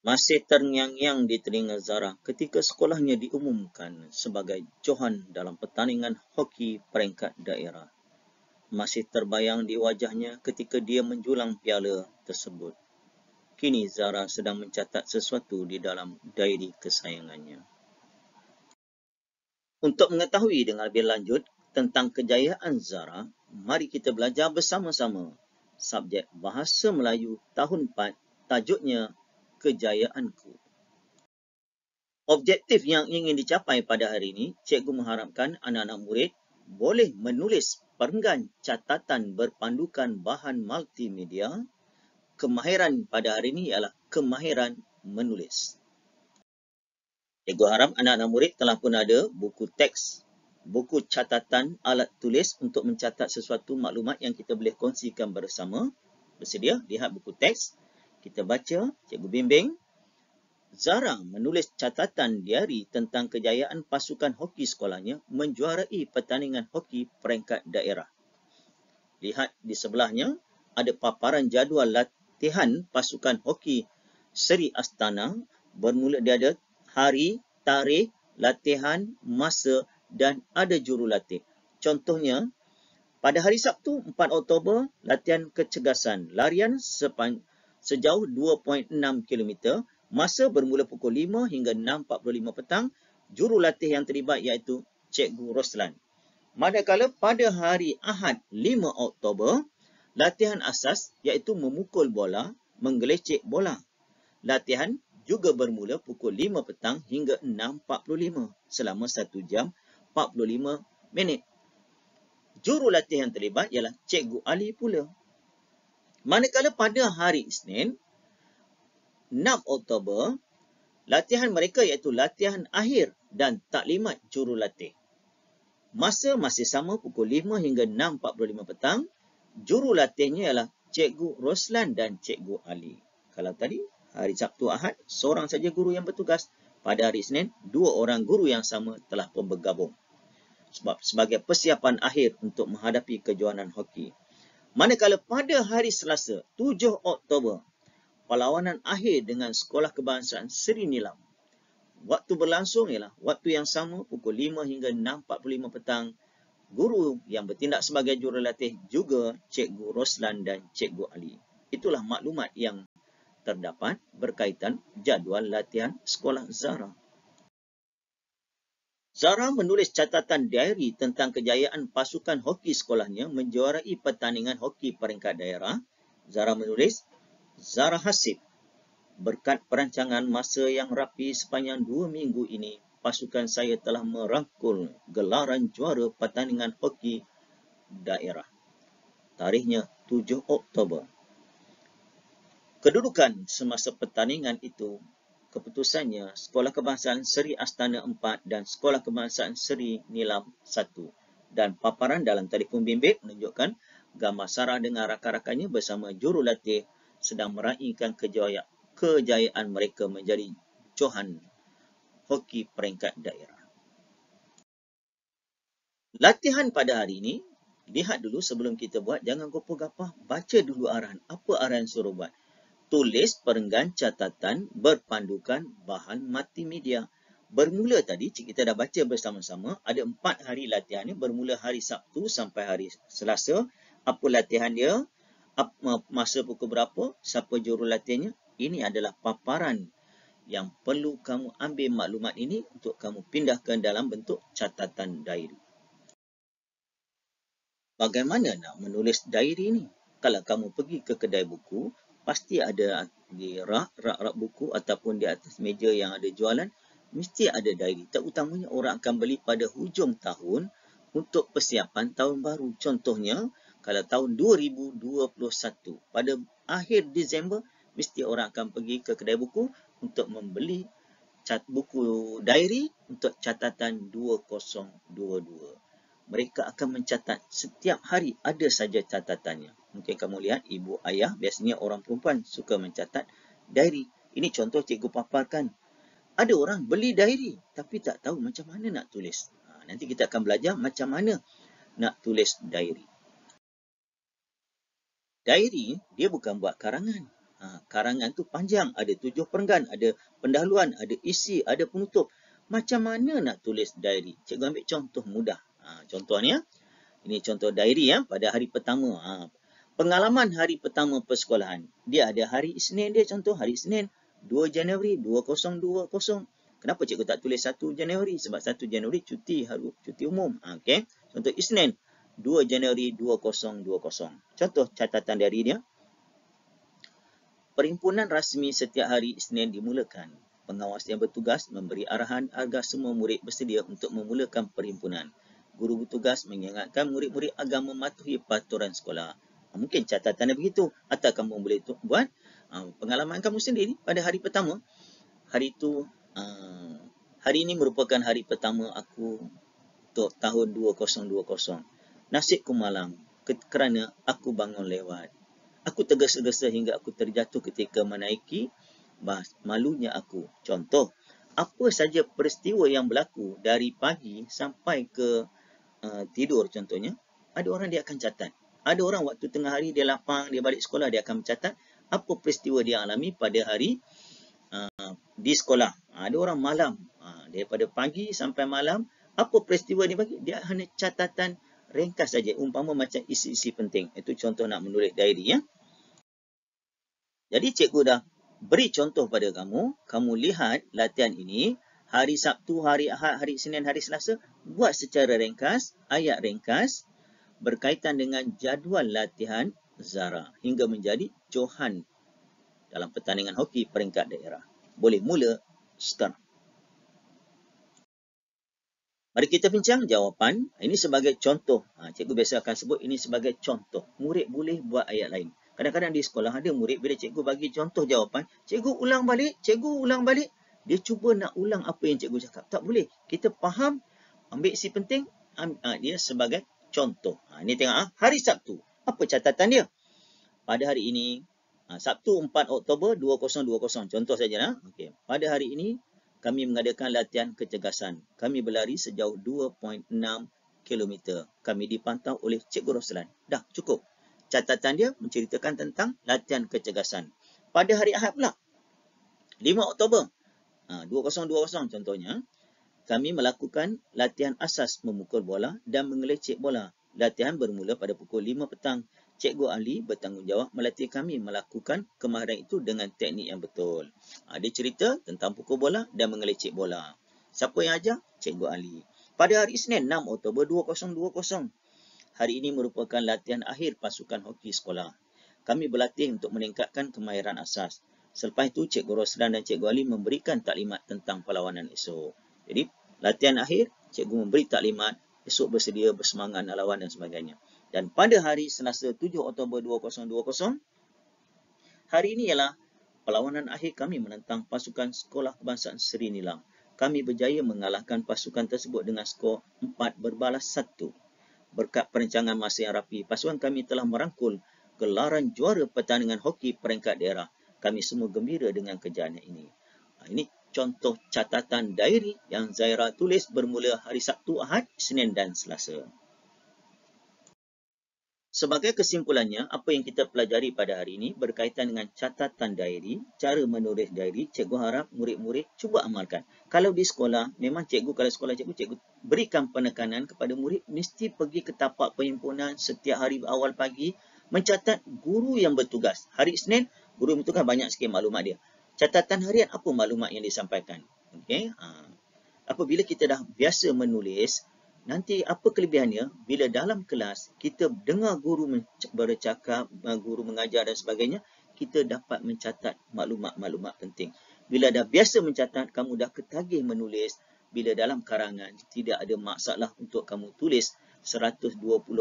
Masih terngiang-ngiang di telinga Zara ketika sekolahnya diumumkan sebagai johan dalam pertandingan hoki peringkat daerah. Masih terbayang di wajahnya ketika dia menjulang piala tersebut. Kini Zara sedang mencatat sesuatu di dalam diary kesayangannya. Untuk mengetahui dengan lebih lanjut tentang kejayaan Zara, mari kita belajar bersama-sama subjek Bahasa Melayu tahun 4, tajuknya Kejayaanku. Objektif yang ingin dicapai pada hari ini, cikgu mengharapkan anak-anak murid boleh menulis perenggan catatan berpandukan bahan multimedia. Kemahiran pada hari ini ialah kemahiran menulis. Cikgu harap anak-anak murid telah pun ada buku teks, buku catatan, alat tulis untuk mencatat sesuatu maklumat yang kita boleh kongsikan bersama. Bersedia? Lihat buku teks. Kita baca, cikgu bimbing. Zara menulis catatan diari tentang kejayaan pasukan hoki sekolahnya menjuarai pertandingan hoki peringkat daerah. Lihat di sebelahnya, ada paparan jadual latihan pasukan hoki Seri Astana. Bermula dia ada hari, tarikh, latihan, masa dan ada jurulatih. Contohnya, pada hari Sabtu 4 Oktober, latihan kecergasan larian sejauh 2.6 km. Masa bermula pukul 5 hingga 6.45 petang. Jurulatih yang terlibat iaitu Cikgu Roslan. Manakala pada hari Ahad 5 Oktober, latihan asas iaitu memukul bola, menggelecek bola. Latihan juga bermula pukul 5 petang hingga 6.45 selama 1 jam 45 minit. Jurulatih yang terlibat ialah Cikgu Ali pula. Manakala pada hari Isnin 6 Oktober, latihan mereka iaitu latihan akhir dan taklimat jurulatih. Masa masih sama pukul 5 hingga 6.45 petang. Jurulatihnya ialah Cikgu Roslan dan Cikgu Ali. Kalau tadi, hari Sabtu Ahad, seorang saja guru yang bertugas. Pada hari Isnin, 2 orang guru yang sama telah pun bergabung. Sebab sebagai persiapan akhir untuk menghadapi kejohanan hoki. Manakala pada hari Selasa, 7 Oktober, perlawanan akhir dengan Sekolah Kebangsaan Seri Nilam. Waktu berlangsung ialah waktu yang sama pukul 5 hingga 6.45 petang. Guru yang bertindak sebagai jurulatih juga Cikgu Roslan dan Cikgu Ali. Itulah maklumat yang terdapat berkaitan jadual latihan sekolah Zara. Zara menulis catatan diary tentang kejayaan pasukan hoki sekolahnya menjuarai pertandingan hoki peringkat daerah. Zara menulis, Zara Hasib. Berkat perancangan masa yang rapi sepanjang 2 minggu ini, pasukan saya telah merangkul gelaran juara pertandingan hoki daerah. Tarikhnya 7 Oktober. Kedudukan semasa pertandingan itu, keputusannya Sekolah Kebangsaan Seri Astana 4 dan Sekolah Kebangsaan Seri Nilam 1. Dan paparan dalam telefon bimbit menunjukkan gambar Sarah dengan rakan-rakannya bersama jurulatih sedang meraihkan kejayaan mereka menjadi johan hoki peringkat daerah. Latihan pada hari ini, lihat dulu sebelum kita buat, jangan gopah-gapah, baca dulu arahan. Apa arahan suruh buat? Tulis perenggan catatan berpandukan bahan multimedia. Bermula tadi, kita dah baca bersama-sama, ada 4 hari latihan ni, bermula hari Sabtu sampai hari Selasa. Apa latihan dia? Masa pukul berapa? Siapa jurulatihnya? Ini adalah paparan yang perlu kamu ambil maklumat ini untuk kamu pindahkan dalam bentuk catatan diary. Bagaimana nak menulis diary ni? Kalau kamu pergi ke kedai buku, pasti ada di rak buku ataupun di atas meja yang ada jualan, mesti ada diary. Terutamanya orang akan beli pada hujung tahun untuk persiapan tahun baru. Contohnya, kalau tahun 2021, pada akhir Disember, mesti orang akan pergi ke kedai buku untuk membeli buku diary untuk catatan 2022. Mereka akan mencatat setiap hari, ada saja catatannya. Mungkin kamu lihat ibu ayah, biasanya orang perempuan suka mencatat diary. Ini contoh cikgu paparkan. Ada orang beli diary tapi tak tahu macam mana nak tulis. Nanti kita akan belajar macam mana nak tulis diary. Diary dia bukan buat karangan. Karangan tu panjang, ada 7 perenggan, ada pendahuluan, ada isi, ada penutup. Macam mana nak tulis diary? Cikgu ambil contoh mudah. Contoh ni, ini contoh diary pada hari pertama. Pengalaman hari pertama persekolahan. Dia ada hari Isnin dia, contoh hari Isnin 2 Januari 2020. Kenapa cikgu tak tulis 1 Januari? Sebab 1 Januari cuti umum. Okey. Contoh Isnin 2 Januari 2020. Contoh catatan dari dia. Perhimpunan rasmi setiap hari Isnin dimulakan. Pengawas yang bertugas memberi arahan agar semua murid bersedia untuk memulakan perhimpunan. Guru bertugas mengingatkan murid-murid agar mematuhi peraturan sekolah. Mungkin catatannya begitu. Atau kamu boleh buat pengalaman kamu sendiri pada hari pertama. Hari itu, hari ini merupakan hari pertama aku untuk tahun 2020. Nasibku malang kerana aku bangun lewat. Aku tergesa-gesa hingga aku terjatuh ketika menaiki bas. Malunya aku. Contoh, apa saja peristiwa yang berlaku dari pagi sampai ke tidur contohnya, ada orang dia akan catat. Ada orang waktu tengah hari dia lapang, dia balik sekolah, dia akan mencatat apa peristiwa dia alami pada hari di sekolah. Ada orang malam, daripada pagi sampai malam, apa peristiwa dia bagi, dia hanya catatan ringkas saja, umpama macam isi-isi penting. Itu contoh nak menulis diary Jadi cikgu dah beri contoh pada kamu, kamu lihat latihan ini, hari Sabtu, hari Ahad, hari Senin, hari Selasa, buat secara ringkas, ayat ringkas, berkaitan dengan jadual latihan Zara hingga menjadi Johan dalam pertandingan hoki peringkat daerah. Boleh mula sekarang. Mari kita bincang jawapan. Ini sebagai contoh. Cikgu biasa akan sebut ini sebagai contoh. Murid boleh buat ayat lain. Kadang-kadang di sekolah ada murid bila cikgu bagi contoh jawapan, cikgu ulang balik. Dia cuba nak ulang apa yang cikgu cakap. Tak boleh. Kita faham, ambil isi penting, dia sebagai contoh. Ini tengok hari Sabtu. Apa catatan dia? Pada hari ini, Sabtu 4 Oktober 2020. Contoh saja. Okay. Pada hari ini, kami mengadakan latihan kecergasan. Kami berlari sejauh 2.6 km. Kami dipantau oleh Cikgu Roslan. Dah, cukup. Catatan dia menceritakan tentang latihan kecergasan. Pada hari Ahad pula, 5 Oktober 2020 contohnya, kami melakukan latihan asas memukul bola dan mengelecek bola. Latihan bermula pada pukul 5 petang. Cikgu ahli bertanggungjawab melatih kami melakukan kemahiran itu dengan teknik yang betul. Dia cerita tentang pukul bola dan mengelecek bola. Siapa yang ajar? Cikgu ahli. Pada hari Isnin 6 Oktober 2020, hari ini merupakan latihan akhir pasukan hoki sekolah. Kami berlatih untuk meningkatkan kemahiran asas. Selepas itu, Cikgu Roslan dan Cikgu Ali memberikan taklimat tentang perlawanan esok. Jadi, latihan akhir, cikgu memberi taklimat, esok bersedia bersemangat nak lawan dan sebagainya. Dan pada hari Selasa 7 Oktober 2020, hari ini ialah perlawanan akhir kami menentang pasukan Sekolah Kebangsaan Seri Nilang. Kami berjaya mengalahkan pasukan tersebut dengan skor 4-1. Berkat perancangan masa yang rapi, pasukan kami telah merangkul gelaran juara pertandingan hoki peringkat daerah. Kami semua gembira dengan kejayaan ini. Ini contoh catatan diary yang Zaira tulis bermula hari Sabtu, Ahad, Isnin dan Selasa. Sebagai kesimpulannya, apa yang kita pelajari pada hari ini berkaitan dengan catatan diary, cara menulis diary, cikgu harap murid-murid cuba amalkan. Kalau di sekolah, memang cikgu, kalau sekolah cikgu berikan penekanan kepada murid, mesti pergi ke tapak perhimpunan setiap hari awal pagi, mencatat guru yang bertugas. Hari Isnin, guru yang bertugas banyak sikit maklumat dia. Catatan harian, apa maklumat yang disampaikan. Okay? Apabila kita dah biasa menulis, nanti apa kelebihannya? Bila dalam kelas, kita dengar guru bercakap, guru mengajar dan sebagainya, kita dapat mencatat maklumat-maklumat penting. Bila dah biasa mencatat, kamu dah ketagih menulis. Bila dalam karangan, tidak ada masalah untuk kamu tulis 120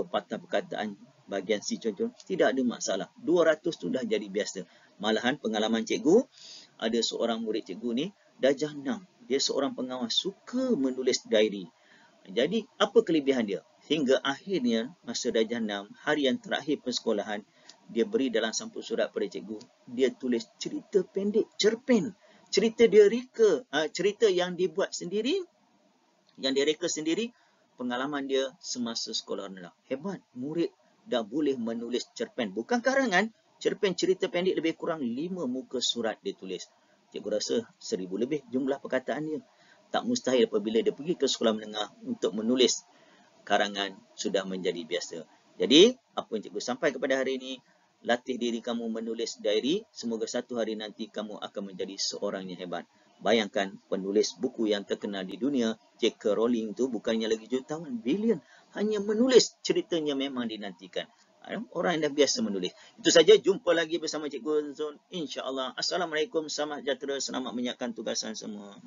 patah perkataan bahagian C contoh. Tidak ada masalah. 200 tu dah jadi biasa. Malahan pengalaman cikgu, ada seorang murid cikgu ni, darjah 6. Dia seorang pengawas, suka menulis diary. Jadi, apa kelebihan dia? Hingga akhirnya, masa darjah 6, hari yang terakhir persekolahan, dia beri dalam sampul surat pada cikgu. Dia tulis cerita pendek, cerpen. Cerita dia reka, cerita yang dibuat sendiri, yang dia reka sendiri, pengalaman dia semasa sekolah rendah. Hebat, murid dah boleh menulis cerpen. Bukan karangan, Cerpen cerita pendek lebih kurang 5 muka surat dia tulis. Cikgu rasa 1000 lebih jumlah perkataan dia. Tak mustahil apabila dia pergi ke sekolah menengah untuk menulis karangan sudah menjadi biasa. Jadi, apa yang cikgu sampai kepada hari ini, latih diri kamu menulis diary. Semoga satu hari nanti kamu akan menjadi seorang yang hebat. Bayangkan penulis buku yang terkenal di dunia, J.K. Rowling tu bukannya lagi jutawan, bilion. Hanya menulis ceritanya memang dinantikan. Orang yang dah biasa menulis. Itu saja, jumpa lagi bersama Cikgu Zon. InsyaAllah. Assalamualaikum, selamat sejahtera, selamat menyiapkan tugasan semua.